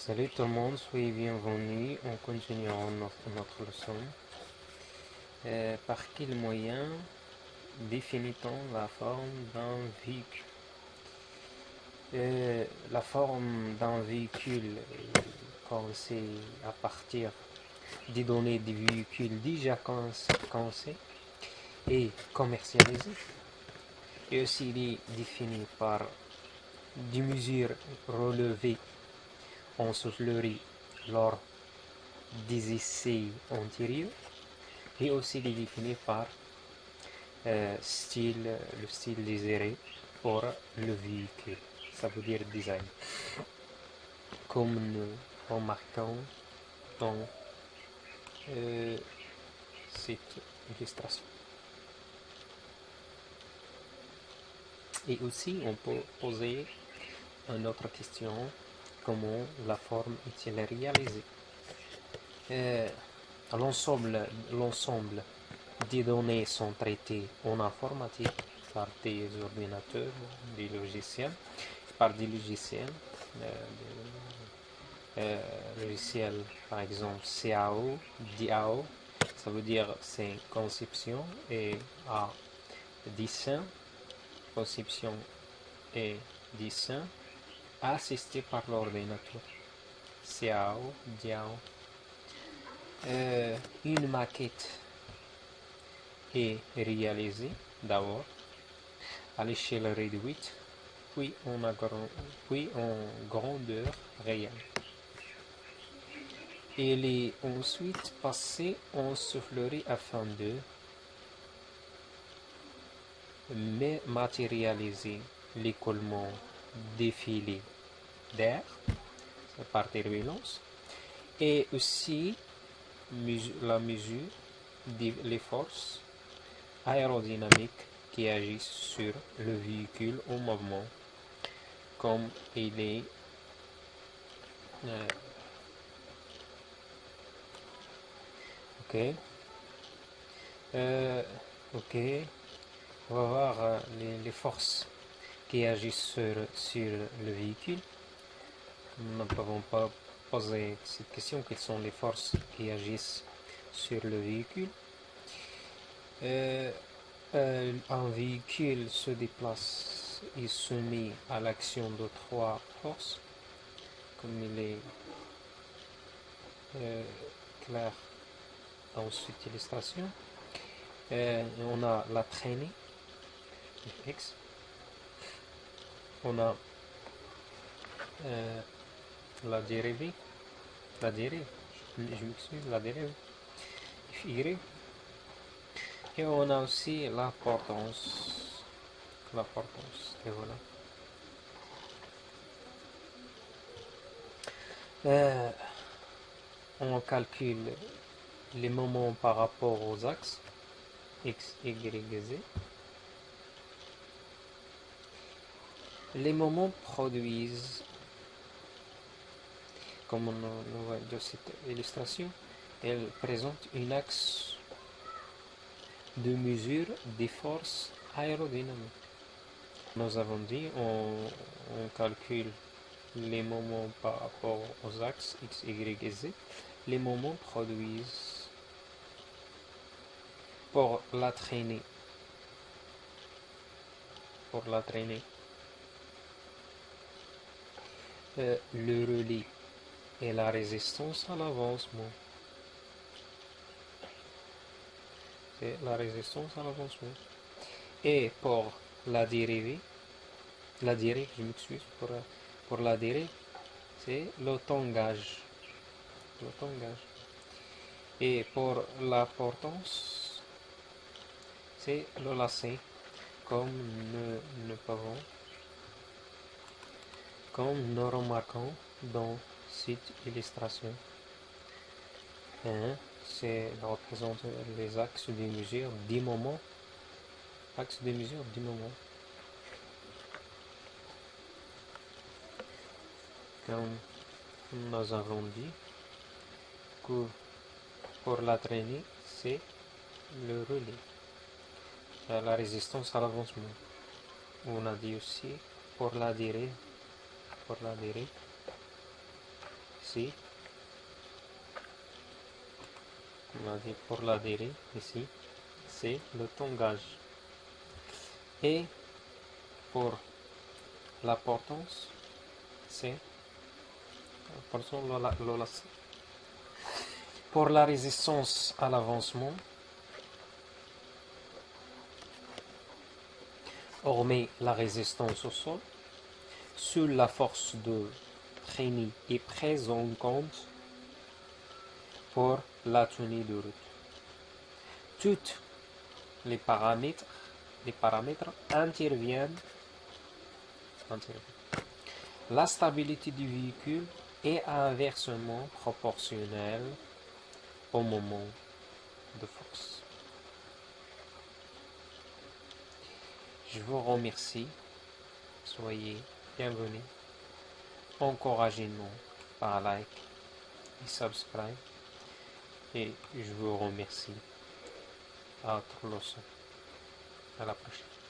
Salut tout le monde, soyez bienvenus. On continuera notre leçon. Par quel moyen définit-on la forme d'un véhicule? La forme d'un véhicule c'est à partir des données des véhicules déjà conçus et commercialisés. Et aussi il est défini par des mesures relevées en soufflerie lors des essais antérieurs. Et aussi il est défini par le style désiré pour le véhicule. Ça veut dire design. Comme nous remarquons dans cette illustration. Et aussi, on peut poser une autre question, comment la forme est-elle réalisée? L'ensemble des données sont traitées en informatique par des ordinateurs, des logiciels, par des logiciels, logiciels par exemple CAO, DAO, ça veut dire c'est conception et A dessin, conception et dessin assisté par l'ordinateur. CAO, DAO. Une maquette est réalisée d'abord à l'échelle réduite, puis en grandeur réelle. Elle est ensuite passée en soufflerie afin de matérialiser l'écoulement des filets d'air par turbulence et aussi la mesure des forces aérodynamiques qui agissent sur le véhicule en mouvement, comme il est ok. Ok, on va voir les forces qui agissent sur le véhicule. Nous ne pouvons pas poser cette question, quelles sont les forces qui agissent sur le véhicule. Un véhicule se déplace et soumis à l'action de trois forces, comme il est clair dans cette illustration. On a la traînée, X. On a la dérivée, je m'excuse, la dérivée, Y. Et on a aussi la portance, et voilà. On calcule les moments par rapport aux axes X, Y, Z. Les moments produisent, comme on voit de cette illustration, elle présente un axe de mesure des forces aérodynamiques. Nous avons dit, on calcule les moments par rapport aux axes X, Y et Z. Les moments produisent pour la traînée. Le relais et la résistance à l'avancement. C'est la résistance à l'avancement. Et pour la dérivée, je m'excuse, pour la dérivée, c'est le tangage. Et pour la portance, c'est le lacet, comme nous remarquons dans cette illustration. C'est représente les axes de mesure du moment. Comme nous avons dit que pour la traînée, c'est le relais, la résistance à l'avancement. On a dit aussi pour la dérivée, aussi. On a dit pour la durée, ici, c'est le tangage. Et pour la portance, c'est pour la résistance à l'avancement, hormis la résistance au sol, seule la force de traînée est prise en compte pour la tenue de route. Tous les paramètres interviennent. La stabilité du véhicule est inversement proportionnelle au moment de force. Je vous remercie. Soyez bienvenus. Encouragez-nous par like et subscribe. Et je vous remercie. À votre leçon. À la prochaine.